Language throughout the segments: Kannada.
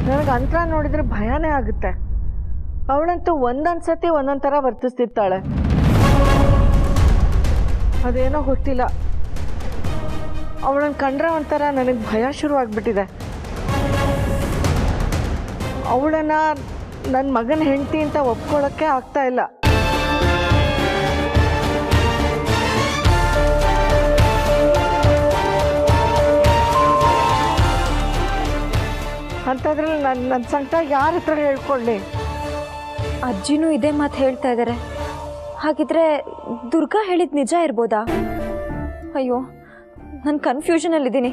ನನಗೆ ಅಂತರ ನೋಡಿದ್ರೆ ಭಯನೇ ಆಗುತ್ತೆ. ಅವಳಂತೂ ಒಂದೊಂದು ಸತಿ ಒಂದೊಂದು ಥರ ವರ್ತಿಸ್ತಿರ್ತಾಳೆ. ಅದೇನೋ ಗೊತ್ತಿಲ್ಲ, ಅವಳನ್ನು ಕಂಡ್ರೆ ಒಂಥರ ನನಗೆ ಭಯ ಶುರುವಾಗ್ಬಿಟ್ಟಿದೆ. ಅವಳನ್ನು ನನ್ನ ಮಗನ ಹೆಂಡತಿ ಅಂತ ಒಪ್ಕೊಳ್ಳೋಕ್ಕೆ ಆಗ್ತಾ ಇಲ್ಲ. ಅಂಥದ್ರಲ್ಲಿ ನನ್ನ ಸಂಕಟ ಯಾರ ಹತ್ರ ಹೇಳ್ಕೊಳ್ಳಿ? ಅಜ್ಜಿನೂ ಇದೇ ಮಾತು ಹೇಳ್ತಾ ಇದ್ದಾರೆ. ಹಾಗಿದ್ರೆ ದುರ್ಗಾ ಹೇಳಿದ ನಿಜ ಇರ್ಬೋದಾ? ಅಯ್ಯೋ, ನಾನು ಕನ್ಫ್ಯೂಷನಲ್ಲಿದ್ದೀನಿ.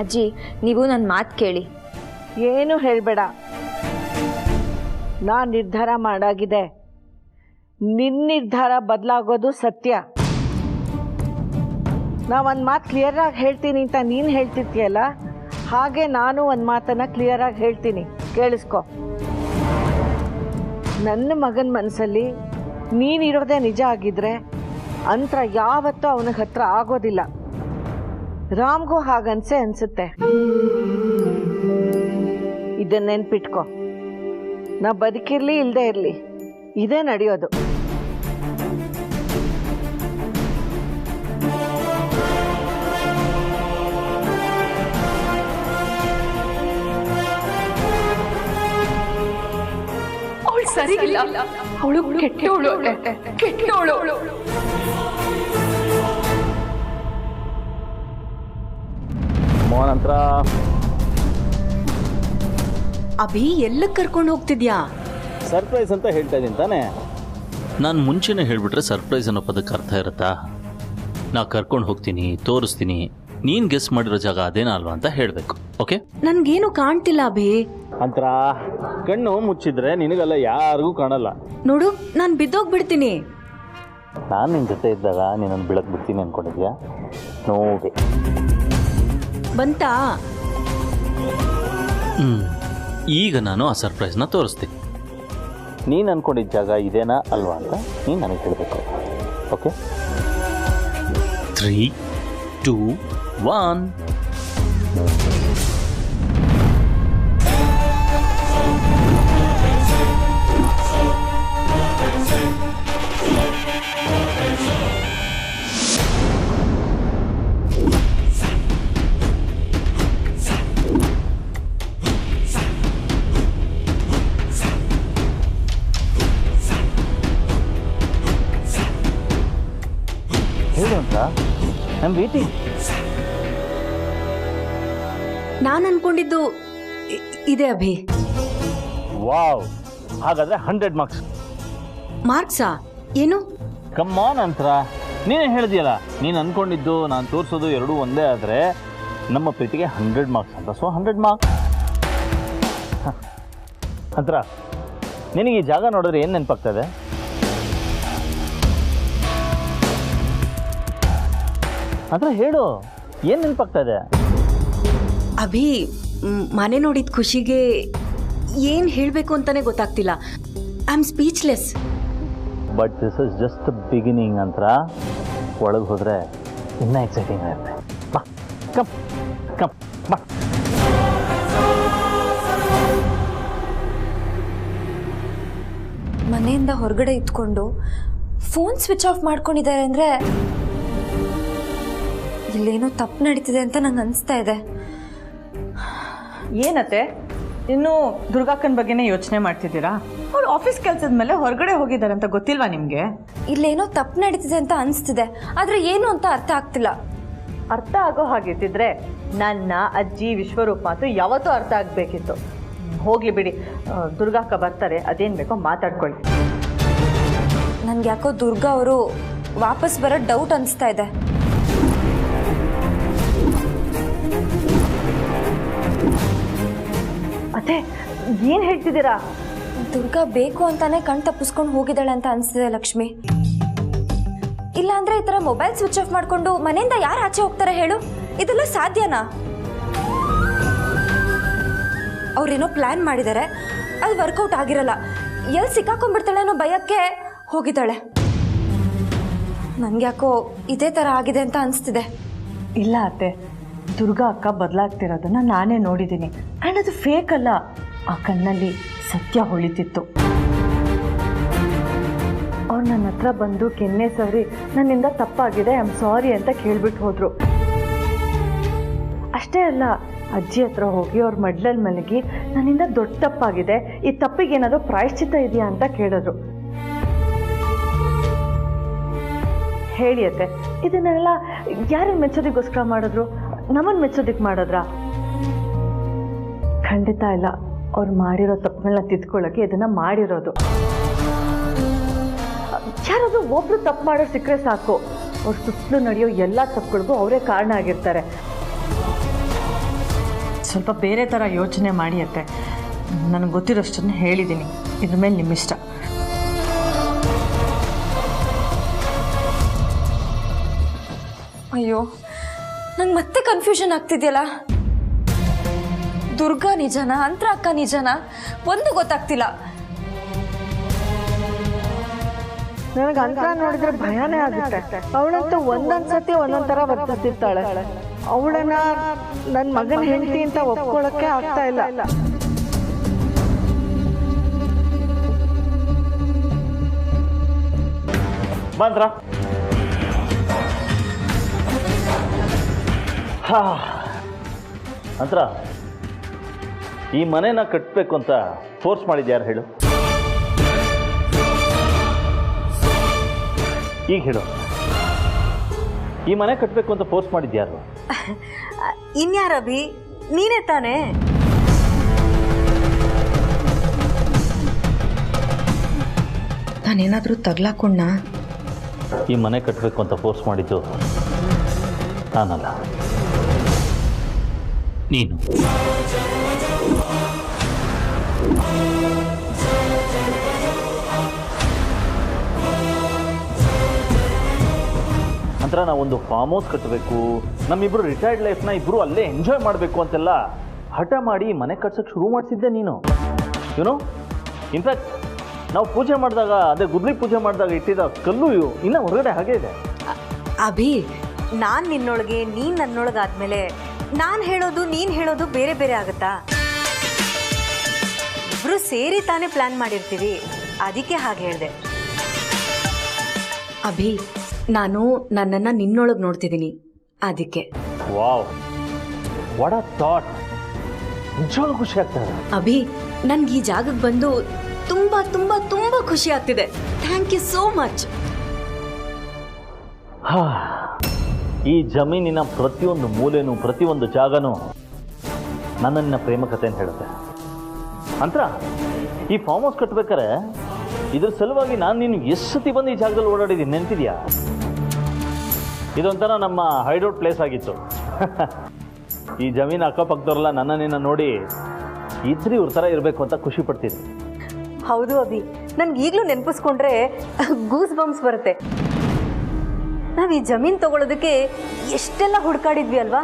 ಅಜ್ಜಿ, ನೀವು ನನ್ನ ಮಾತು ಕೇಳಿ. ಏನು ಹೇಳಬೇಡ. ನಾನು ನಿರ್ಧಾರ ಮಾಡಾಗಿದೆ. ನಿನ್ನ ನಿರ್ಧಾರ ಬದಲಾಗೋದು ಸತ್ಯ. ನಾ ಒಂದು ಮಾತು ಕ್ಲಿಯರಾಗಿ ಹೇಳ್ತೀನಿ ಅಂತ ನೀನು ಹೇಳ್ತಿರ್ತೀಯಲ್ಲ, ಹಾಗೆ ನಾನು ಒಂದು ಮಾತನ್ನು ಕ್ಲಿಯರಾಗಿ ಹೇಳ್ತೀನಿ, ಕೇಳಿಸ್ಕೊ. ನನ್ನ ಮಗನ ಮನಸ್ಸಲ್ಲಿ ನೀನಿರೋದೇ ನಿಜ ಆಗಿದ್ರೆ ಅಂತರ ಯಾವತ್ತೂ ಅವನಿಗೆ ಹತ್ರ ಆಗೋದಿಲ್ಲ. ರಾಮ್ಗೂ ಹಾಗನ್ಸೆ ಅನ್ಸುತ್ತೆ. ಇದನ್ನ ನೆನ್ಪಿಟ್ಕೊ. ನಾ ಬದುಕಿರ್ಲಿ ಇಲ್ಲದೆ ಇರಲಿ, ಇದೇ ನಡೆಯೋದು. ಅವಳು ಸರಿಗಿಲ್ಲ, ಅವಳು ಕೆಟ್ಟವಳು ಕೆಟ್ಟವಳು. ನಂತರ ಅಭಿ ಎಲ್ಲಕ್ಕೆ ಕರ್ಕೊಂಡು ಹೋಗ್ತಿದ್ಯಾ? ಸರ್ಪ್ರೈಸ್ ಅಂತ ಹೇಳ್ತಾ ಇದ್ದೀನಿ ತಾನೇ. ನಾನು ಮುಂಚೆನೇ ಹೇಳಿಬಿಟ್ರೆ ಸರ್ಪ್ರೈಸ್ ಅನ್ನೋ ಪದಕ್ಕೆ ಅರ್ಥ ಇರುತ್ತಾ? ನಾ ಕರ್ಕೊಂಡು ಹೋಗ್ತೀನಿ, ತೋರಿಸ್ತೀನಿ, ನೀನು ಗೆಸ್ ಮಾಡಿರೋ ಜಾಗ ಅದೇನಾ ಅಲ್ವಾ ಅಂತ ಹೇಳಬೇಕು. ಓಕೆ? ನನ್ಗೇನು ಕಾಣ್ತಿಲ್ಲ ಅಭಿ. ಅಂತರ ಕಣ್ಣು ಮುಚ್ಚಿದ್ರೆ ನಿನಗಲ್ಲ ಯಾರಿಗೂ ಕಾಣಲ್ಲ. ನೋಡು, ನಾನು ಬಿದ್ದೋಗ್ಬಿಡ್ತೀನಿ. ನಾನು ನಿನ್ನ ಜೊತೆ ಇದ್ದಾಗ ನೀನನ್ನು ಬೆಳಕು ಬಿಡ್ತೀನಿ ಅಂದ್ಕೊಂಡಿದ್ಯಾ? ನೋವೇ ಬಂತಾ? ಈಗ ನಾನು ಆ ಸರ್ಪ್ರೈಸ್ನ ತೋರಿಸ್ತೀನಿ. ನೀನು ಅಂದ್ಕೊಂಡಿದ್ದ ಜಾಗ ಇದೇನಾ ಅಲ್ವಾ ಅಂತ ನೀನು ನನಗೆ ಹೇಳಬೇಕು. ಓಕೆ? 3, 2, 1. ಹೇಳು ಅಂತ ಐ ಆಮ್ ವೇಟಿಂಗ್. ನಾನು ಅನ್ಕೊಂಡಿದ್ದು ಇದೆ ಅಭಿ. ವಾವ್, ಹಾಗಾದ್ರೆ 100 ಮಾರ್ಕ್ಸ್. ಮಾರ್ಕ್ಸಾ? ಏನು? ಕಮ್ಮಾನ್ ಅಂತರ, ನೀನೇ ಹೇಳಿದ್ಯಲ್ಲ, ನೀನು ಅಂದ್ಕೊಂಡಿದ್ದು ನಾನು ತೋರಿಸೋದು ಎರಡೂ ಒಂದೇ ಆದರೆ ನಮ್ಮ ಪ್ರೀತಿಗೆ 100 ಮಾರ್ಕ್ಸ್ ಅಂತ. ಸೊ 100 ಮಾರ್ಕ್ಸ್ ಅಂತರ. ನಿನಗೆ ಈ ಜಾಗ ನೋಡಿದ್ರೆ ಏನು ನೆನಪಾಗ್ತದೆ? ಅಂದ್ರೆ ಹೇಳು, ಏನು ನೆನಪಾಗ್ತದೆ? ಅಭಿ, ಮನೆ ನೋಡಿದ ಖುಷಿಗೆ ಏನು ಹೇಳಬೇಕು ಅಂತಾನೆ ಗೊತ್ತಾಗ್ತಿಲ್ಲ. I am speechless. But this is just the beginning ಅಂತ. ಒಳಗೆ ಹೋದರೆ ಇನ್ನೂ ಎಕ್ಸೈಟಿಂಗ್ ಆಗುತ್ತೆ. ಬಾ, ಕಮ್ ಕಮ್ ಬಾ. ಮನೆಯಿಂದ ಹೊರಗಡೆ ಇದ್ಕೊಂಡು ಫೋನ್ ಸ್ವಿಚ್ ಆಫ್ ಮಾಡ್ಕೊಂಡಿದ್ದಾರೆ ಅಂದರೆ ಇಲ್ಲೇನೋ ತಪ್ಪು ನಡೀತಿದೆ ಅಂತ ನಂಗೆ ಅನಿಸ್ತಾ ಇದೆ. ಏನತ್ತೆ, ಇನ್ನೂ ದುರ್ಗಾಕ್ಕನ ಬಗ್ಗೆನೇ ಯೋಚನೆ ಮಾಡ್ತಿದ್ದೀರಾ? ಅವ್ರು ಆಫೀಸ್ ಕೆಲಸದ ಮೇಲೆ ಹೊರಗಡೆ ಹೋಗಿದ್ದಾರೆ ಅಂತ ಗೊತ್ತಿಲ್ವಾ ನಿಮಗೆ? ಇಲ್ಲೇನೋ ತಪ್ಪು ನಡೀತಿದೆ ಅಂತ ಅನಿಸ್ತಿದೆ, ಆದರೆ ಏನು ಅಂತ ಅರ್ಥ ಆಗ್ತಿಲ್ಲ. ಅರ್ಥ ಆಗೋ ಹಾಗಿದ್ದಿದ್ರೆ ನನ್ನ ಅಜ್ಜಿ ವಿಶ್ವರೂಪ ಮಾತು ಯಾವತ್ತೂ ಅರ್ಥ ಆಗಬೇಕಿತ್ತು. ಹೋಗ್ಲಿ ಬಿಡಿ, ದುರ್ಗಾಕ್ಕ ಬರ್ತಾರೆ, ಅದೇನು ಬೇಕೋ ಮಾತಾಡ್ಕೊಳ್ಳಿ. ನನ್ಗೆ ಯಾಕೋ ದುರ್ಗಾ ಅವರು ವಾಪಸ್ ಬರೋ ಡೌಟ್ ಅನಿಸ್ತಾ ಇದೆ. ಅದೇ ಏನು ಹೇಳ್ತಿದ್ದೀರಾ? ದುರ್ಗಾ ಬೇಕು ಅಂತಾನೆ ಕಣ್ ತಪ್ಪಿಸ್ಕೊಂಡು ಹೋಗಿದ್ದಾಳೆ ಅಂತ ಅನಿಸ್ತಿದೆ ಲಕ್ಷ್ಮಿ. ಇಲ್ಲ ಅಂದ್ರೆ ಈ ಥರ ಮೊಬೈಲ್ ಸ್ವಿಚ್ ಆಫ್ ಮಾಡಿಕೊಂಡು ಮನೆಯಿಂದ ಯಾರು ಆಚೆ ಹೋಗ್ತಾರೆ ಹೇಳು? ಇದೆಲ್ಲ ಸಾಧ್ಯನಾ? ಅವ್ರೇನೋ ಪ್ಲಾನ್ ಮಾಡಿದ್ದಾರೆ, ಅದು ವರ್ಕೌಟ್ ಆಗಿರಲ್ಲ. ಎಲ್ಲಿ ಸಿಕ್ಕಾಕೊಂಡ್ಬಿಡ್ತಾಳೆ ಅನ್ನೋ ಭಯಕ್ಕೆ ಹೋಗಿದ್ದಾಳೆ. ನನಗೆ ಯಾಕೋ ಇದೇ ಥರ ಆಗಿದೆ ಅಂತ ಅನಿಸ್ತಿದೆ. ಇಲ್ಲ ಅತ್ತೆ, ದುರ್ಗಾ ಅಕ್ಕ ಬದಲಾಗ್ತಿರೋದನ್ನ ನಾನೇ ನೋಡಿದ್ದೀನಿ. ಆ್ಯಂಡ್ ಅದು ಫೇಕ್ ಅಲ್ಲ, ಆ ಕಣ್ಣಲ್ಲಿ ಸತ್ಯ ಹೊಳಿತಿತ್ತು. ಅವ್ರು ನನ್ನ ಹತ್ರ ಬಂದು ಕೆನ್ನೆ ಸವರಿ ನನ್ನಿಂದ ತಪ್ಪಾಗಿದೆ, ಐ ಆಮ್ ಸಾರಿ ಅಂತ ಕೇಳ್ಬಿಟ್ಟು ಹೋದರು. ಅಷ್ಟೇ ಅಲ್ಲ, ಅಜ್ಜಿ ಹತ್ರ ಹೋಗಿ ಅವ್ರ ಮಡ್ಲಲ್ಲಿ ಮಲಗಿ ನನ್ನಿಂದ ದೊಡ್ಡ ತಪ್ಪಾಗಿದೆ, ಈ ತಪ್ಪಿಗೆ ಏನಾದರೂ ಪ್ರಾಯಶ್ಚಿತ್ತ ಇದೆಯಾ ಅಂತ ಕೇಳಿದ್ರು. ಹೇಳಿ ಅತ್ತೆ, ಇದನ್ನೆಲ್ಲ ಯಾರನ್ನು ಮೆಚ್ಚೋದಕ್ಕೋಸ್ಕರ ಮಾಡಿದ್ರು? ನಮ್ಮನ್ನು ಮೆಚ್ಚೋದಕ್ಕೆ ಮಾಡಿದ್ರಾ? ಖಂಡಿತ ಇಲ್ಲ. ಅವ್ರು ಮಾಡಿರೋ ತಪ್ಪುಗಳನ್ನ ತಿದ್ಕೊಳ್ಳೋಕ್ಕೆ ಇದನ್ನು ಮಾಡಿರೋದು. ಯಾರಾದರೂ ಒಬ್ರು ತಪ್ಪು ಮಾಡೋರು ಸಿಕ್ಕರೆ ಸಾಕು, ಅವ್ರ ಸುತ್ತಲೂ ನಡೆಯೋ ಎಲ್ಲ ತಪ್ಪುಗಳಿಗೂ ಅವರೇ ಕಾರಣ ಆಗಿರ್ತಾರೆ. ಸ್ವಲ್ಪ ಬೇರೆ ಥರ ಯೋಚನೆ ಮಾಡಿ ಅತ್ತೆ. ನನಗೆ ಗೊತ್ತಿರೋಷ್ಟನ್ನು ಹೇಳಿದ್ದೀನಿ, ಇದ್ರ ಮೇಲೆ ನಿಮ್ಮಿಷ್ಟ. ಅಯ್ಯೋ, ನಂಗೆ ಮತ್ತೆ ಕನ್ಫ್ಯೂಷನ್ ಆಗ್ತಿದೆಯಲ್ಲ. ದುರ್ಗಾ ನಿಜನಾ, ಅಂತ್ರ ಅಕ್ಕ ನಿಜನಾ, ಒಂದು ಗೊತ್ತಾಗ್ತಿಲ್ಲ. ನನಗೆ ಅಂತರ ನೋಡಿದ್ರೆ ಭಯನೇ ಆಗುತ್ತೆ. ಅವಳಂತೂ ಒಂದೊಂದ್ಸತಿ ಒಂದೊಂದ್ ಥರ ವರ್ತಿಸ್ತಿರ್ತಾಳೆ. ಅವಳನ್ನ ನನ್ನ ಮಗನ ಹೆಂಡತಿ ಅಂತ ಒಪ್ಕೊಳ್ಳೋಕ್ಕೆ ಆಗ್ತಾ ಇಲ್ಲ. ಬಂದ್ರ ಅಂತರ ಈ ಮನೆನ ಕಟ್ಟಬೇಕು ಅಂತ ಫೋರ್ಸ್ ಮಾಡಿದ್ಯಾರು ಹೇಳು? ಈಗ ಹೇಳು, ಈ ಮನೆ ಕಟ್ಟಬೇಕು ಅಂತ ಫೋರ್ಸ್ ಮಾಡಿದ್ಯಾರು? ಇನ್ಯಾರಭಿ, ನೀನೇ ತಾನೇ? ನಾನೇನಾದರೂ ತಗ್ಲಾಕೊಂಡ? ಈ ಮನೆ ಕಟ್ಟಬೇಕು ಅಂತ ಫೋರ್ಸ್ ಮಾಡಿದ್ದು ನಾನಲ್ಲ, ನೀನು. ನಂತರ ನಾವೊಂದು ಫಾರ್ಮ್ ಹೌಸ್ ಕಟ್ಟಬೇಕು, ನಮ್ಮಿಬ್ರು ರಿಟೈರ್ಡ್ ಲೈಫ್ನ ಇಬ್ಬರು ಅಲ್ಲೇ ಎಂಜಾಯ್ ಮಾಡಬೇಕು ಅಂತೆಲ್ಲ ಹಠ ಮಾಡಿ ಮನೆ ಕಟ್ಸೋಕ್ಕೆ ಶುರು ಮಾಡಿಸಿದ್ದೆ ನೀನು. ಯುನೋ, ಇನ್ಫ್ಯಾಕ್ಟ್ ನಾವು ಪೂಜೆ ಮಾಡಿದಾಗ, ಅದೇ ಗುದ್ಲಿ ಪೂಜೆ ಮಾಡಿದಾಗ ಇಟ್ಟಿದ್ದ ಕಲ್ಲು ಇನ್ನೂ ಹೊರಗಡೆ ಹಾಗೆ ಇದೆ. ಅಭಿ, ನಾನು ನಿನ್ನೊಳಗೆ ನೀನು ನನ್ನೊಳಗಾದ್ಮೇಲೆ ನಾನು ಹೇಳೋದು ನೀನು ಹೇಳೋದು ಬೇರೆ ಬೇರೆ ಆಗುತ್ತಾ? ಇಬ್ರು ಸೇರಿ ತಾನೇ ಪ್ಲಾನ್ ಮಾಡಿರ್ತೀವಿ, ಅದಕ್ಕೆ ಹಾಗೆ ಹೇಳಿದೆ. ಅಭಿ, ನಾನು ನನ್ನನ್ನು ನಿನ್ನೊಳಗೆ ನೋಡ್ತಿದ್ದೀನಿ, ಅದಕ್ಕೆ. Wow, what a thought! ನಿಜವಾಗ್ಲೂ ಖುಷಿ ಆಗ್ತದೆ. ಅಭಿ, ನನ್ಗೆ ಈ ಜಾಗಕ್ಕೆ ಬಂದು ತುಂಬಾ ತುಂಬಾ ತುಂಬಾ ಖುಷಿ ಆಗ್ತಿದೆ. Thank you so much. ಈ ಜಮೀನಿನ ಪ್ರತಿಯೊಂದು ಮೂಲೆನೂ ಪ್ರತಿಯೊಂದು ಜಾಗನೂ ನನ್ನ ಪ್ರೇಮ ಕಥೆಯನ್ನು ಹೇಳುತ್ತೆ. ಅಂತರ ಈ ಫಾರ್ಮ್ ಹೌಸ್ ಕಟ್ಬೇಕಾರೆ ಇದ್ರ ಸಲುವಾಗಿ ನಾನು ನೀನು ಎಷ್ಟು ಸತಿ ಬಂದು ಈ ಜಾಗದಲ್ಲಿ ಓಡಾಡಿದ್ದೀನಿ, ನೆನಪಿದ್ಯಾ? ಇದೊಂಥರ ನಮ್ಮ ಹೈಡೌಟ್ ಪ್ಲೇಸ್ ಆಗಿತ್ತು. ಈ ಜಮೀನು ಅಕ್ಕಪಕ್ಕದವರೆಲ್ಲ ನನ್ನನ್ನ ನೋಡಿ ಇದ್ರಿ ಇವ್ರ ಥರ ಇರಬೇಕು ಅಂತ ಖುಷಿ ಪಡ್ತಿದ್ದೆ. ಹೌದು ಅಭಿ, ನನ್ಗೆ ಈಗಲೂ ನೆನಪಿಸ್ಕೊಂಡ್ರೆ ಗೂಸ್ ಬಂಪ್ಸ್ ಬರುತ್ತೆ. ನಾವು ಈ ಜಮೀನು ತಗೊಳ್ಳೋದಕ್ಕೆ ಎಷ್ಟೆಲ್ಲ ಹುಡುಕಾಡಿದ್ವಿ ಅಲ್ವಾ?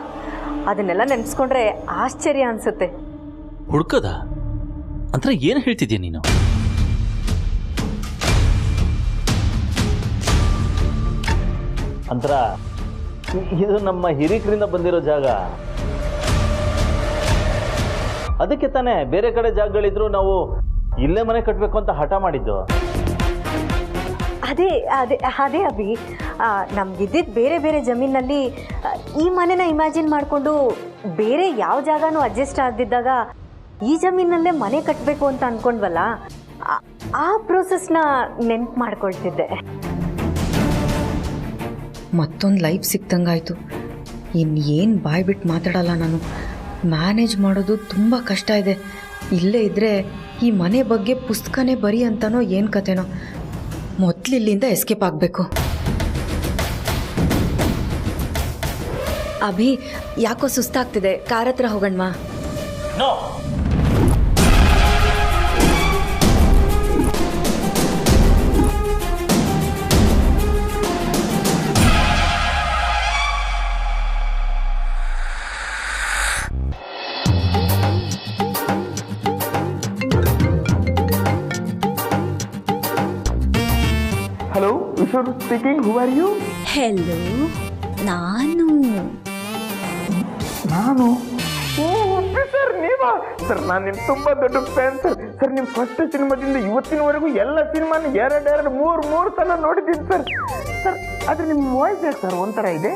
ಅದನ್ನೆಲ್ಲ ನೆನೆಸ್ಕೊಂಡ್ರೆ ಆಶ್ಚರ್ಯ ಅನ್ಸುತ್ತೆ. ಹುಡ್ಕದ ಅಂತ ಏನು ಹೇಳ್ತಿದ್ಯಾ ನೀನು? ಅಂತರ ಇದು ನಮ್ಮ ಹಿರಿಕರಿಂದ ಬಂದಿರೋ ಜಾಗ, ಅದಕ್ಕೆ ತಾನೇ ಬೇರೆ ಕಡೆ ಜಾಗಗಳಿದ್ರು ನಾವು ಇಲ್ಲೇ ಮನೆ ಕಟ್ಟಬೇಕು ಅಂತ ಹಠ ಮಾಡಿದ್ದು. ಅದೇ ಅದೇ ಅದೇ ಅಭಿ, ನಮ್ಗಿದ್ದಿದ್ದು ಬೇರೆ ಬೇರೆ ಜಮೀನಲ್ಲಿ ಈ ಮನೆನ ಇಮ್ಯಾಜಿನ್ ಮಾಡಿಕೊಂಡು ಬೇರೆ ಯಾವ ಜಾಗನೂ ಅಡ್ಜಸ್ಟ್ ಆಗದಿದ್ದಾಗ ಈ ಜಮೀನಲ್ಲೇ ಮನೆ ಕಟ್ಟಬೇಕು ಅಂತ ಅಂದ್ಕೊಂಡ್ವಲ್ಲ, ಆ ಪ್ರೋಸೆಸ್ನ ನೆನ್ಪು ಮಾಡ್ಕೊಳ್ತಿದ್ದೆ. ಮತ್ತೊಂದು ಲೈಫ್ ಸಿಕ್ತಂಗಾಯ್ತು. ಇನ್ನೇನು ಬಾಯ್ ಬಿಟ್ಟು ಮಾತಾಡಲ್ಲ ನಾನು. ಮ್ಯಾನೇಜ್ ಮಾಡೋದು ತುಂಬ ಕಷ್ಟ ಇದೆ. ಇಲ್ಲೇ ಇದ್ದರೆ ಈ ಮನೆ ಬಗ್ಗೆ ಪುಸ್ತಕನೇ ಬರೀ ಅಂತನೋ ಏನು ಕತೆನೋ. ಮೊದಲು ಇಲ್ಲಿಂದ ಎಸ್ಕೇಪ್ ಆಗಬೇಕು. ಅಭಿ, ಯಾಕೋ ಸುಸ್ತಾಗ್ತಿದೆ, ಕಾರ್ ಹತ್ರ ಹೋಗೋಣವಾ? Hello, Vishwa speaking. Who are you? Hello, ನಾನು ನಾನು ಸರ್ ನೀವಾ ಸರ್? ನಾನು ನಿಮ್ಮ ತುಂಬ ದೊಡ್ಡ ಫ್ಯಾನ್ ಸರ್. ಸರ್ ನಿಮ್ಮ ಫಸ್ಟ್ ಸಿನಿಮಾದಿಂದ ಇವತ್ತಿನವರೆಗೂ ಎಲ್ಲ ಸಿನಿಮಾನ ಎರಡು ಮೂರು ಸಲ ನೋಡಿದ್ದೀನಿ ಸರ್. ಸರ್ ಆದರೆ ನಿಮ್ಮ ವಾಯ್ಸ್ ಯಾಕೆ ಸರ್ ಒಂಥರ ಇದೆ?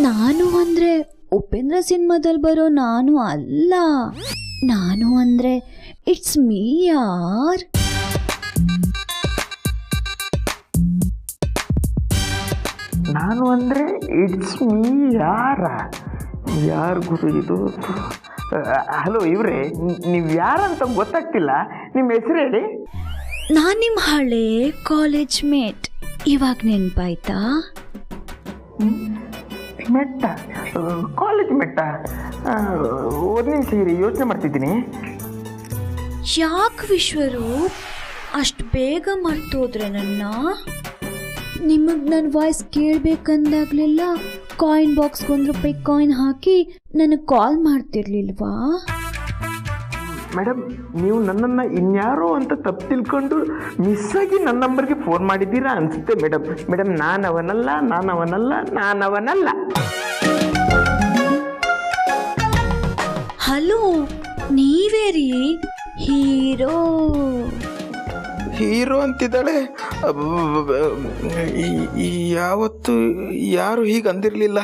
ನಾನು ಅಂದ್ರೆ ಉಪೇಂದ್ರ ಸಿನಿಮಾದಲ್ಲಿ ಬರೋ ನಾನು ಅಲ್ಲ. ನಾನು ಅಂದ್ರೆ ಇಟ್ಸ್ ಮೀ ಯಾರ್. ನಾನು ಅಂದರೆ ಇಟ್ಸ್ ಮೀ ಯಾರು ಗುರು ಇದು? ಹಲೋ ಇವ್ರೆ, ನೀವು ಯಾರಂತ ಗೊತ್ತಾಗ್ತಿಲ್ಲ, ನಿಮ್ಮ ಹೆಸರು ಹೇಳಿ. ನಾನು ನಿಮ್ಮ ಹಳೆ ಕಾಲೇಜ್ ಮೇಟ್. ಇವಾಗ ನೆನಪಾಯ್ತಾ? ಮೆಟ್ಟ, ಕಾಲೇಜ್ ಮೆಟ್ಟ. ಒಂದು ನಿಮಿಷ ಇರಿ, ಯೋಚನೆ ಮಾಡ್ತಿದ್ದೀನಿ. ಯಾಕೆ ವಿಶ್ವರೂಪ್ ಅಷ್ಟು ಬೇಗ ಮರ್ತೋದ್ರೆ ನನ್ನ? ನಿಮಗೆ ನನ್ನ ವಾಯ್ಸ್ ಕೇಳಬೇಕಂದಾಗಲೆಲ್ಲ ಕಾಯಿನ್ ಬಾಕ್ಸ್ಗೆ ₹1 ಕಾಯಿನ್ ಹಾಕಿ ನನಗೆ ಕಾಲ್ ಮಾಡ್ತಿರ್ಲಿಲ್ವಾ? ಮೇಡಮ್, ನೀವು ನನ್ನನ್ನು ಇನ್ಯಾರೋ ಅಂತ ತಪ್ಪು ತಿಳ್ಕೊಂಡು ಮಿಸ್ಸಾಗಿ ನನ್ನ ನಂಬರ್ಗೆ ಫೋನ್ ಮಾಡಿದ್ದೀರಾ ಅನಿಸುತ್ತೆ ಮೇಡಮ್. ನಾನವನಲ್ಲ. ಹಲೋ, ನೀವೇ ರೀ ಹೀರೋ ಅಂತಿದ್ದಾಳೆ. ಯಾವತ್ತು ಯಾರು ಹೀಗೆ ಅಂದಿರಲಿಲ್ಲ.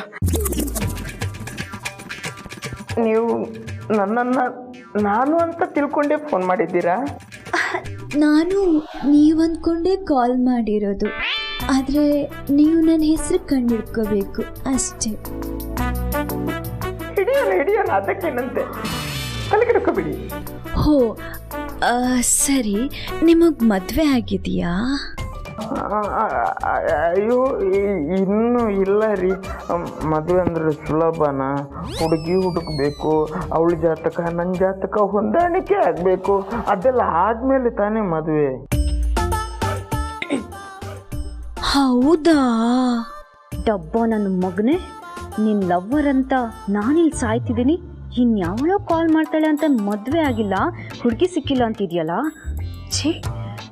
ನೀವು ನನ್ನನ್ನು ನಾನು ಅಂತ ತಿಳ್ಕೊಂಡೇ ಫೋನ್ ಮಾಡಿದ್ದೀರಾ? ನಾನು ನೀವಂದ್ಕೊಂಡೇ ಕಾಲ್ ಮಾಡಿರೋದು. ಆದರೆ ನೀವು ನನ್ನ ಹೆಸರು ಕಂಡಿಡ್ಕೋಬೇಕು ಅಷ್ಟೇ. ಹಿಡಿಯೋಣ ಅದಕ್ಕೇನಂತೆ, ತಲೆ ಕೆಡ್ಕೋಬೇಡಿ. ಹೋ ಸರಿ, ನಿಮಗೆ ಮದುವೆ ಆಗಿದೆಯಾ? ಅಯ್ಯೋ ಇನ್ನೂ ಇಲ್ಲ ರೀ. ಮದುವೆ ಅಂದರೆ ಸುಲಭನಾ? ಹುಡುಗಿ ಹುಡುಕಬೇಕು, ಅವಳ ಜಾತಕ ನನ್ನ ಜಾತಕ ಹೊಂದಾಣಿಕೆ ಆಗಬೇಕು, ಅದೆಲ್ಲ ಆದಮೇಲೆ ತಾನೇ ಮದುವೆ. ಹೌದಾ? ಡಬ್ಬ ನನ್ನ ಮಗನೇ, ನಿನ್ನ ಲವ್ವರ್ ಅಂತ ನಾನಿಲ್ಲಿ ಸಾಯ್ತಿದ್ದೀನಿ, ಇನ್ಯಾವಳೋ ಕಾಲ್ ಮಾಡ್ತಾಳೆ ಅಂತ ಮದುವೆ ಆಗಿಲ್ಲ, ಹುಡುಗಿ ಸಿಕ್ಕಿಲ್ಲ ಅಂತಿದೆಯಲ್ಲ. ಛೇ,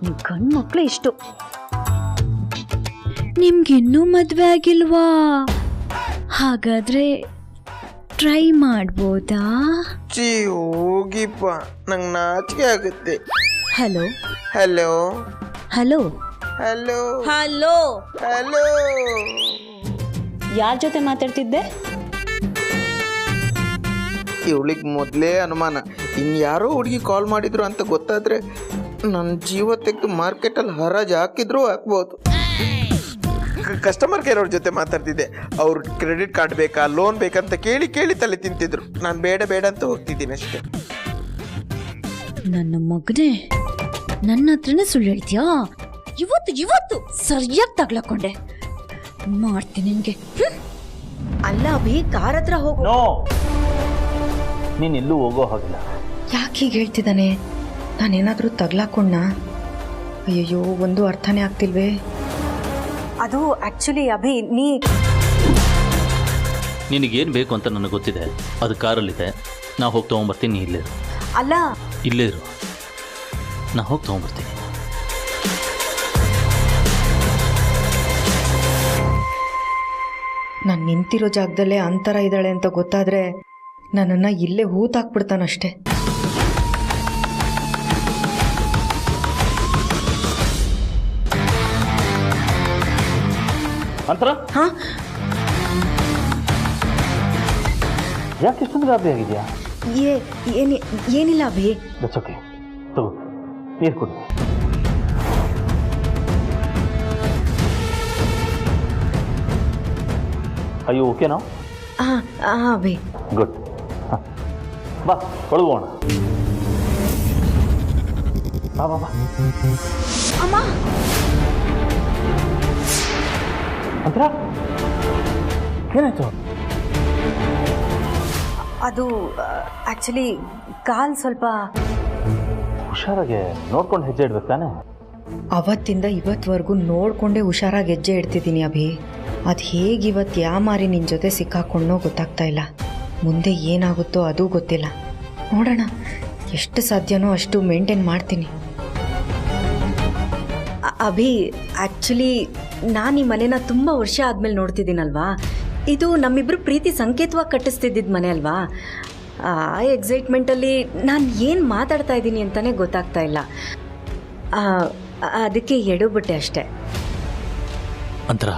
ನಿಮ್ಮ ಗಂಡು ಮಕ್ಕಳೇ ಇಷ್ಟು. ನಿಮ್ಗಿನ್ನೂ ಮದುವೆ ಆಗಿಲ್ವಾ? ಹಾಗಾದ್ರೆ ಟ್ರೈ ಮಾಡ್ಬೋದಾ? ಹೋಗಿಪ್ಪ, ನಂಗೆ ನಾಚಿಕೆ ಆಗುತ್ತೆ. Hello hello hello hello hello hello, ಯಾರ ಜೊತೆ ಮಾತಾಡ್ತಿದ್ದೆ? ಇವಳಿಗೆ ಮೊದಲೇ ಅನುಮಾನ, ಇನ್ಯಾರೋ ಹುಡುಗಿ ಕಾಲ್ ಮಾಡಿದ್ರು ಅಂತ ಗೊತ್ತಾದರೆ ನನ್ನ ಜೀವ ತೆಗೆದು ಮಾರ್ಕೆಟಲ್ಲಿ ಹರಾಜು ಹಾಕಿದ್ರೂ ಹಾಕ್ಬೋದು. ಕಸ್ಟಮರ್ ಕೇರ್ ಅವ್ರ ಜೊತೆ ಮಾತಾಡ್ತಿದ್ದೆ. ಅವ್ರು ಕ್ರೆಡಿಟ್ ಕಾರ್ಡ್ ಬೇಕಾ, ಲೋನ್ ಬೇಕಂತ ಕೇಳಿ ತಲೆ ತಿಂತಿದ್ರು. ನಾನು ಬೇಡ ಅಂತ ಹೋಗ್ತಿದ್ದೀನಿ ಅಷ್ಟೇ. ನನ್ನ ಮಗನೇ, ನನ್ನ ಹತ್ರನೇ ಸುಳ್ಳು ಹೇಳ್ತೀಯಾ? ಇವತ್ತು ಸರಿಯಾಗಿ ತಗ್ಲಾಕೊಂಡೆ. ಮಾಡ್ತೀನಿ ನಿನ್ಗೆ. ಅಲ್ಲ ಅಭಿ, ಕಾರ್ ಹತ್ರ ಹೋಗು. ನೋ, ನೀನು ಎಲ್ಲೂ ಹೋಗೋ ಹಾಗಿಲ್ಲ. ಯಾಕೆ ಹೀಗೆ ಹೇಳ್ತಿದ್ದಾನೆ? ನಾನೇನಾದರೂ ತಗ್ಲಾಕೊಂಡ? ಅಯ್ಯಯ್ಯೋ, ಒಂದು ಅರ್ಥನೇ ಆಗ್ತಿಲ್ವೇ. ಅದು ಆ್ಯಕ್ಚುಲಿ ಅಭಿ, ನಿನಗೇನು ಬೇಕು ಅಂತ ನನಗೆ ಗೊತ್ತಿದೆ. ಅದು ಕಾರಲ್ಲಿದೆ, ನಾ ಹೋಗಿ ತೊಗೊಂಬರ್ತೀನಿ. ನೀ ಇಲ್ಲೇ ಅಲ್ಲ, ಇಲ್ಲೇ ಇರು, ನಾ ಹೋಗಿ ತೊಗೊಂಬರ್ತೀನಿ. ನಾನು ನಿಂತಿರೋ ಜಾಗದಲ್ಲೇ ಅಂತರ ಇದ್ದಾಳೆ ಅಂತ ಗೊತ್ತಾದರೆ ನನ್ನನ್ನು ಇಲ್ಲೇ ಹೂತಾಕ್ಬಿಡ್ತಾನಷ್ಟೆ. ಅಂತರ ಹಾಂ, ಯಾಕೆ ಇಷ್ಟೊಂದು ಗಾಬರಿ ಆಗಿದೆಯಾ? ಏನಿಲ್ಲ ಅಭಿ. ದಟ್ಸ್ ಓಕೆ, ತಗೋ ನೀರು ಕೊಡಿ. ಅಯ್ಯೋ ಓಕೆನಾ? ಹಾಂ ಅಭಿ. ಗುಡ್. ಬಾ ಒಳಗೋಣ. ಬಾ. ಅಮ್ಮ, ಅಂತರ ಏನಾಯ್ತು? ಅದು ಆ್ಯಕ್ಚುಲಿ ಕಾಲ್ ಸ್ವಲ್ಪ ಹುಷಾರಾಗೆ ನೋಡ್ಕೊಂಡು ಹೆಜ್ಜೆ ಇಡ್ಬೇಕು ತಾನೆ? ಅವತ್ತಿಂದ ಇವತ್ತವರೆಗೂ ನೋಡಿಕೊಂಡೇ ಹುಷಾರಾಗಿ ಹೆಜ್ಜೆ ಇಡ್ತಿದ್ದೀನಿ ಅಭಿ. ಅದು ಹೇಗೆ ಇವತ್ತು ಯಾಮಾರಿ ನಿನ್ನ ಜೊತೆ ಸಿಕ್ಕಾಕೊಂಡೋ ಗೊತ್ತಾಗ್ತಾ ಇಲ್ಲ. ಮುಂದೆ ಏನಾಗುತ್ತೋ ಅದೂ ಗೊತ್ತಿಲ್ಲ. ನೋಡೋಣ, ಎಷ್ಟು ಸಾಧ್ಯನೋ ಅಷ್ಟು ಮೇಂಟೈನ್ ಮಾಡ್ತೀನಿ. ಅಭಿ, ಆ್ಯಕ್ಚುಲಿ ನಾನು ಈ ಮನೇನ ತುಂಬ ವರ್ಷ ಆದಮೇಲೆ ನೋಡ್ತಿದ್ದೀನಲ್ವಾ, ಇದು ನಮ್ಮಿಬ್ರು ಪ್ರೀತಿ ಸಂಕೇತವಾಗಿ ಕಟ್ಟಿಸ್ತಿದ್ದಿದ್ದು ಮನೆ ಅಲ್ವಾ? ಆ ಎಕ್ಸೈಟ್ಮೆಂಟಲ್ಲಿ ನಾನು ಏನು ಮಾತಾಡ್ತಾ ಇದ್ದೀನಿ ಅಂತಲೇ ಗೊತ್ತಾಗ್ತಾ ಇಲ್ಲ. ಅದಕ್ಕೆ ಎಡಬಿಟ್ಟೆ ಅಷ್ಟೆ. ಅಂತರ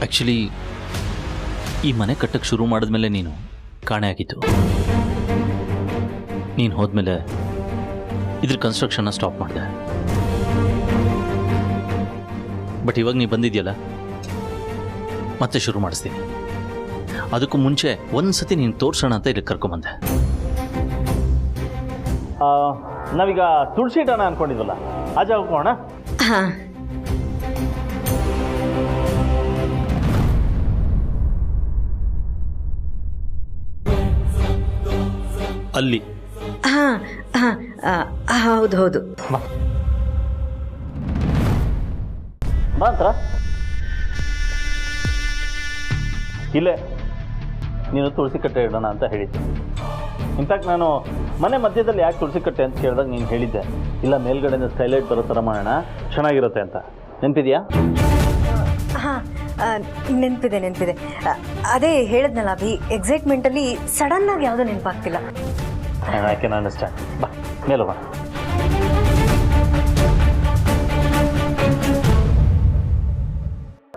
ಆ್ಯಕ್ಚುಲಿ ಈ ಮನೆ ಕಟ್ಟಕ್ಕೆ ಶುರು ಮಾಡಿದ್ಮೇಲೆ ನೀನು ಕಾಣೆ ಆಗಿತ್ತು. ನೀನು ಹೋದ್ಮೇಲೆ ಇದ್ರ ಕನ್ಸ್ಟ್ರಕ್ಷನ್ನ ಸ್ಟಾಪ್ ಮಾಡಿದೆ. ಬಟ್ ಇವಾಗ ನೀ ಬಂದಿದ್ಯಲ್ಲ, ಮತ್ತೆ ಶುರು ಮಾಡಿಸ್ತೀನಿ. ಅದಕ್ಕೂ ಮುಂಚೆ ಒಂದು ಸತಿ ನೀನು ತೋರಿಸೋಣ ಅಂತ ಇಲ್ಲಿ ಕರ್ಕೊಂಬಂದೆ. ನಾವೀಗ ತುಳಸಿ ಇಡೋಣ ಅಂದ್ಕೊಂಡಿದ್ವಲ್ಲ, ಆ ಜಾಗಕ್ಕೆ ಹೋಗೋಣ. ಹಾಂ, ಅಲ್ಲಿ. ಹಾಂ ಹಾಂ, ಹೌದು ಹೌದು. ಮಾತ್ರ ಇಲ್ಲೇ ನೀನು ತುಳಸಿ ಕಟ್ಟೆ ಇಡೋಣ ಅಂತ ಹೇಳಿದ್ದೆ. ಇನ್ಫ್ಯಾಕ್ಟ್ ನಾನು ಮನೆ ಮಧ್ಯದಲ್ಲಿ ಯಾಕೆ ತುಳಸಿ ಕಟ್ಟೆ ಅಂತ ಕೇಳಿದಾಗ ನೀನು ಹೇಳಿದ್ದೆ, ಇಲ್ಲ ಮೇಲ್ಗಡೆಯಿಂದ ಸ್ಕೈಲೈಟ್ ಬರೋ ಥರ ಮಾಡೋಣ, ಚೆನ್ನಾಗಿರುತ್ತೆ ಅಂತ. ನೆನಪಿದೆಯಾ? ಹಾಂ, ನೆನಪಿದೆ. ಅದೇ ಹೇಳಿದ್ನಲ್ಲ ಅಭಿ, ಎಕ್ಸೈಟ್ಮೆಂಟಲ್ಲಿ ಸಡನ್ನಾಗಿ ಯಾವುದೋ ನೆನಪಾಗ್ತಿಲ್ಲ. I can understand. ಬಾ ಮೇಲೆ ಹೋಗೋಣ.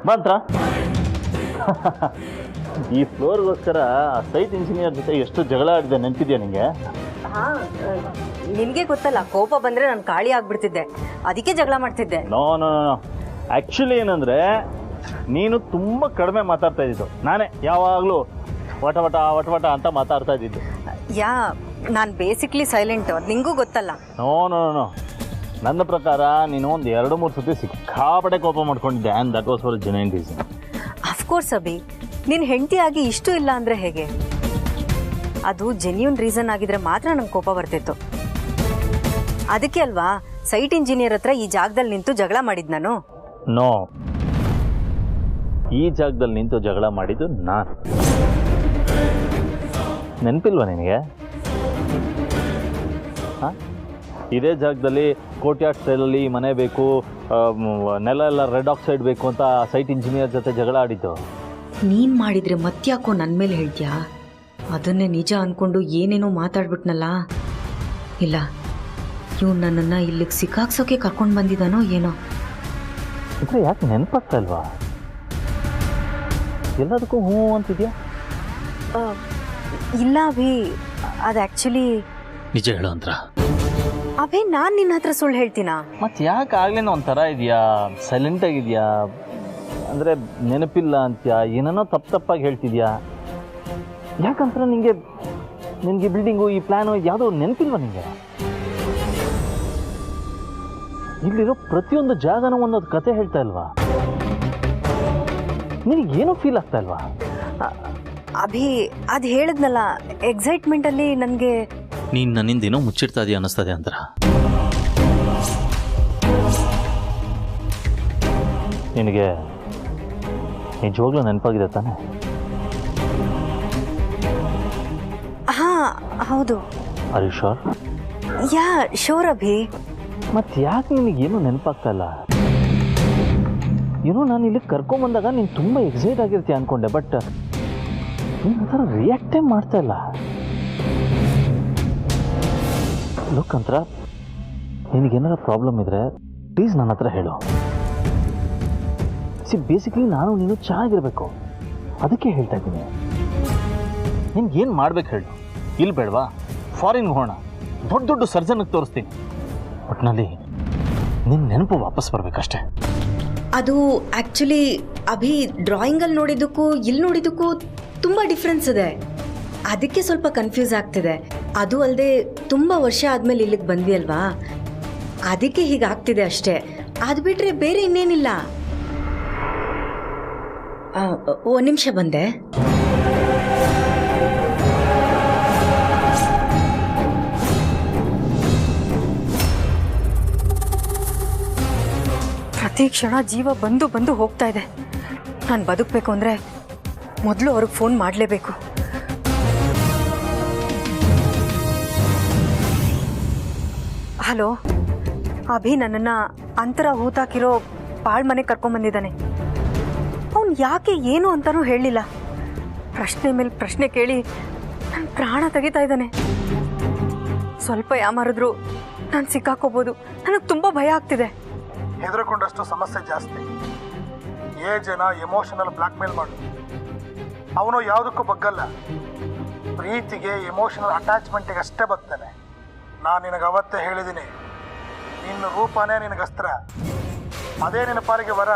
ಮಾತ್ರ ಈ ಫ್ಲೋರ್ಗೋಸ್ಕರ ಸೈಟ್ ಇಂಜಿನಿಯರ್ ಜೊತೆ ಎಷ್ಟು ಜಗಳ ಆಡಿದೆ ನೆನಪಿದೆಯಾ ನಿಮಗೆ? ಹಾಂ, ನಿನಗೆ ಗೊತ್ತಲ್ಲ, ಕೋಪ ಬಂದರೆ ನಾನು ಕಾಳಿ ಆಗ್ಬಿಡ್ತಿದ್ದೆ, ಅದಕ್ಕೆ ಜಗಳ ಮಾಡ್ತಿದ್ದೆ. ನೋ ನೋ ನೋ, ಆ್ಯಕ್ಚುಲಿ ಏನಂದರೆ ನೀನು ತುಂಬ ಕಡಿಮೆ ಮಾತಾಡ್ತಾ ಇದ್ದಿದ್ದು, ನಾನೇ ಯಾವಾಗಲೂ ವಟ ವಟ ವಟ ವಟ ಅಂತ ಮಾತಾಡ್ತಾ ಇದ್ದಿದ್ದು. ನಾನು ಬೇಸಿಕ್ಲಿ ಸೈಲೆಂಟ್, ಅದು ನಿಂಗೂ ಗೊತ್ತಲ್ಲ. ನೋ ನೋ ನೋ, ನನ್ನ ಪ್ರಕಾರ ನೀನು ಒಂದು 2-3 ಸತಿ ಸಿಕ್ಕಾಪಟ್ಟೆ ಕೋಪ ಮಾಡ್ಕೊಂಡಿದ್ದೆ. And that was for genuine reason. Of course Abhi, ನಿನ್ನ ಹೆಂಡತಿಯಾಗಿ ಇಷ್ಟು ಇಲ್ಲ ಅಂದರೆ ಹೇಗೆ? ಅದು ಜೆನ್ಯೂನ್ ರೀಸನ್ ಆಗಿದ್ರೆ ಮಾತ್ರ ನಂಗೆ ಕೋಪ ಬರ್ತಿತ್ತು. ಅದಕ್ಕೆ ಅಲ್ವಾ ಸೈಟ್ ಇಂಜಿನಿಯರ್ ಹತ್ರ ಈ ಜಾಗದಲ್ಲಿ ನಿಂತು ಜಗಳ ಮಾಡಿದ್ದು ನಾನು. ನೋ, ಈ ಜಾಗದಲ್ಲಿ ನಿಂತು ಜಗಳ ಮಾಡಿದ್ದು ನಾನು. ನೆನಪಿಲ್ವಾ ನಿನಗೆ? ಹಾಂ, ಇದೇ ಜಾಗದಲ್ಲಿ ಕೋಟ್ಯಾಟ್ ಸ್ಟೈಲಲ್ಲಿ ಮನೆ ಬೇಕು, ನೆಲ ಎಲ್ಲ ರೆಡ್ ಆಕ್ಸೈಡ್ ಬೇಕು ಅಂತ ಸೈಟ್ ಇಂಜಿನಿಯರ್ ಜೊತೆ ಜಗಳ ಆಡಿದ್ದು. ನೀನು ಮಾಡಿದರೆ ಮತ್ತ್ಯಾಕೋ ನನ್ನ ಮೇಲೆ ಹೇಳ್ತೀಯಾ? ಅದನ್ನೇ ನಿಜ ಅಂದ್ಕೊಂಡು ಏನೇನೋ ಮಾತಾಡ್ಬಿಟ್ನಲ್ಲ. ಇಲ್ಲ, ಇವ್ನು ನನ್ನನ್ನು ಇಲ್ಲಿಗೆ ಸಿಕ್ಕಾಕ್ಸೋಕೆ ಕರ್ಕೊಂಡು ಬಂದಿದ್ದಾನೋ ಏನೋ. ಅಂದರೆ ಯಾಕೆ ನೆನಪಾಗ್ತಾ ಇಲ್ವಾ? ಎಲ್ಲದಕ್ಕೂ ಹ್ಞೂ ಅಂತಿದ್ಯಾ? ಇಲ್ಲ ಅಭಿ, ಅದು ಆ್ಯಕ್ಚುಲಿ ನಿಜ ಹೇಳೋ ಅಂತರ. ಅಭಿ, ನಾನು ನಿನ್ನ ಹತ್ರ ಸುಳ್ಳು ಹೇಳ್ತೀನಾ? ಮತ್ತು ಯಾಕೆ ಆಗ್ಲೇನೋ ಒಂಥರ ಇದೆಯಾ, ಸೈಲೆಂಟಾಗಿದೆಯಾ? ಅಂದರೆ ನೆನಪಿಲ್ಲ ಅಂತ್ಯಾ, ಏನೇನೋ ತಪ್ಪಾಗಿ ಹೇಳ್ತಿದ್ಯಾ? ಯಾಕಂದ್ರೆ ನಿನಗೆ ಬಿಲ್ಡಿಂಗು, ಈ ಪ್ಲ್ಯಾನು ಯಾವುದೋ ನೆನಪಿಲ್ವ ನಿನಗೆ? ಇಲ್ಲಿರೋ ಪ್ರತಿಯೊಂದು ಜಾಗನೂ ಒಂದೊಂದು ಕತೆ ಹೇಳ್ತಾ ಇಲ್ವಾ? ನಿನಗೇನೋ ಫೀಲ್ ಆಗ್ತಾ ಇಲ್ವಾ? ಅಭಿ, ಅದು ಹೇಳಿದ್ನಲ್ಲ, ಎಕ್ಸೈಟ್ಮೆಂಟಲ್ಲಿ ನನಗೆ ನೀನು ನನ್ನಿಂದ ಏನೋ ಮುಚ್ಚಿಡ್ತಾ ಇದೆಯಾ ಅನ್ನಿಸ್ತದೆ ಅಂತರ. ನಿನಗೆ ನಿಜವಾಗ್ಲೂ ನೆನಪಾಗಿದೆ ತಾನೆ? ಹಾಂ, ಹೌದು. Are you sure? Yeah, sure Abhi. ಮತ್ತು ಯಾಕೆ ನಿನಗೇನು ನೆನಪಾಗ್ತಾ ಇಲ್ಲ? ಏನೋ ನಾನು ಇಲ್ಲಿ ಕರ್ಕೊಂಬಂದಾಗ ನೀನು ತುಂಬ ಎಕ್ಸೈಟ್ ಆಗಿರ್ತೀಯ ಅಂದ್ಕೊಂಡೆ, ಬಟ್ ನೀನು ಆ ಥರ ರಿಯಾಕ್ಟೇ ಮಾಡ್ತಾ ಇಲ್ಲ. ಲುಕ್ ಅಂತರ, ನಿನಗೇನಾರ ಪ್ರಾಬ್ಲಮ್ ಇದ್ದರೆ ಪ್ಲೀಸ್ ನನ್ನ ಹತ್ರ ಹೇಳು. ಬೇಸಿಕಲಿ ನಾನು ನೀನು ಚೆನ್ನಾಗಿರಬೇಕು, ಅದಕ್ಕೆ ಹೇಳ್ತಾ ಇದ್ದೀನಿ. ನಿನ್ಗೇನು ಮಾಡ್ಬೇಕು ಹೇಳು. ಇಲ್ಲಿ ಬೇಡವಾ, ಫಾರಿನ್ಗೆ ಹೋಗೋಣ, ದೊಡ್ಡ ದೊಡ್ಡ ಸರ್ಜನ್ಗೆ ತೋರಿಸ್ತೀನಿ. ಒಟ್ಟಿನಲ್ಲಿ ನಿನ್ನ ನೆನಪು ವಾಪಸ್ ಬರಬೇಕಷ್ಟೆ. ಅದು ಆ್ಯಕ್ಚುಲಿ ಅಭಿ, ಡ್ರಾಯಿಂಗಲ್ಲಿ ನೋಡಿದ್ದಕ್ಕೂ ಇಲ್ಲಿ ನೋಡಿದ್ದಕ್ಕೂ ತುಂಬ ಡಿಫ್ರೆನ್ಸ್ ಇದೆ. ಅದಕ್ಕೆ ಸ್ವಲ್ಪ ಕನ್ಫ್ಯೂಸ್ ಆಗ್ತಿದೆ. ಅದು ಅಲ್ಲದೆ ತುಂಬ ವರ್ಷ ಆದಮೇಲೆ ಇಲ್ಲಿಗೆ ಬಂದ್ವಿ ಅಲ್ವಾ, ಅದಕ್ಕೆ ಹೀಗಾಗ್ತಿದೆ ಅಷ್ಟೇ. ಅದು ಬಿಟ್ಟರೆ ಬೇರೆ ಇನ್ನೇನಿಲ್ಲ. ಒಂದು ನಿಮಿಷ ಬಂದೆ. ಪ್ರತಿ ಕ್ಷಣ ಜೀವ ಬಂದು ಬಂದು ಹೋಗ್ತಾ ಇದೆ. ನಾನು ಬದುಕಬೇಕು ಅಂದರೆ ಮೊದಲು ಅವ್ರಿಗೆ ಫೋನ್ ಮಾಡಲೇಬೇಕು. ಹಲೋ ಅಭಿ, ನನ್ನನ್ನು ಅಂತರ ಹೂತಾಕಿರೋ ಪಾಳ್ ಮನೆಗೆ ಕರ್ಕೊಂಬಂದಿದ್ದಾನೆ. ಅವ್ನು ಯಾಕೆ ಏನು ಅಂತಲೂ ಹೇಳಿಲ್ಲ. ಪ್ರಶ್ನೆ ಮೇಲೆ ಪ್ರಶ್ನೆ ಕೇಳಿ ನನ್ನ ಪ್ರಾಣ ತೆಗಿತಾ ಇದ್ದಾನೆ. ಸ್ವಲ್ಪ ಯಾಮಾರಿದ್ರು ನಾನು ಸಿಕ್ಕಾಕೋಬೋದು. ನನಗೆ ತುಂಬ ಭಯ ಆಗ್ತಿದೆ. ಹೆದರ್ಕೊಂಡಷ್ಟು ಸಮಸ್ಯೆ ಜಾಸ್ತಿ. ಜನ ಎಮೋಷನಲ್ ಬ್ಲ್ಯಾಕ್ ಮೇಲ್ ಮಾಡು. ಅವನು ಯಾವುದಕ್ಕೂ ಬಗ್ಗಲ್ಲ. ಪ್ರೀತಿಗೆ ಎಮೋಷನಲ್ ಅಟ್ಯಾಚ್ಮೆಂಟಿಗೆ ಅಷ್ಟೇ ಬಗ್ತಾನೆ. ನಾನು ನಿನಗೆ ಅವತ್ತೇ ಹೇಳಿದ್ದೀನಿ, ನಿನ್ನ ರೂಪನೇ ನಿನಗೆ ಅಸ್ತ್ರ, ಅದೇ ನಿನ್ನ ಪಾಲಿಗೆ ವರ.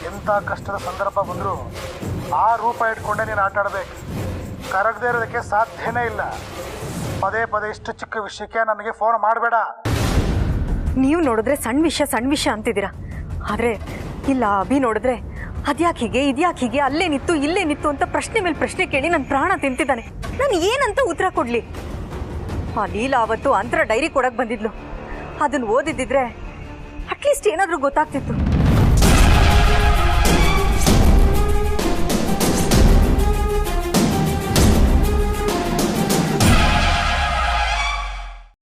ಎಂಥ ಕಷ್ಟದ ಸಂದರ್ಭ ಬಂದರೂ ಆ ರೂಪ ಇಟ್ಕೊಂಡೇ ನೀನು ಆಟ ಆಡಬೇಕು. ಕರಗದೇ ಇರೋದಕ್ಕೆ ಸಾಧ್ಯನೇ ಇಲ್ಲ. ಪದೇ ಪದೇ ಇಷ್ಟು ಚಿಕ್ಕ ವಿಷಯಕ್ಕೆ ನನಗೆ ಫೋನ್ ಮಾಡಬೇಡ. ನೀವು ನೋಡಿದ್ರೆ ಸಣ್ಣ ವಿಷಯ ಅಂತಿದ್ದೀರಾ, ಆದರೆ ಇಲ್ಲ ಅಭಿ ನೋಡಿದ್ರೆ ಅದ್ಯಾಕೆ ಹೀಗೆ ಇದ್ಯಾಕೆ ಹೀಗೆ, ಅಲ್ಲೇ ನಿತ್ತು ಇಲ್ಲೇ ನಿತ್ತು ಅಂತ ಪ್ರಶ್ನೆ ಮೇಲೆ ಪ್ರಶ್ನೆ ಕೇಳಿ ನನ್ನ ಪ್ರಾಣ ತಿಂತಿದ್ದಾನೆ. ನಾನು ಏನಂತ ಉತ್ತರ ಕೊಡಲಿ? ಆ ಲೀಲಾ ಅವತ್ತು ಅಂತರ ಡೈರಿ ಕೊಡಕ್ಕೆ ಬಂದಿದ್ಲು. ಅದನ್ನು ಓದಿದ್ದಿದ್ರೆ ಅಟ್ಲೀಸ್ಟ್ ಏನಾದರೂ ಗೊತ್ತಾಗ್ತಿತ್ತು.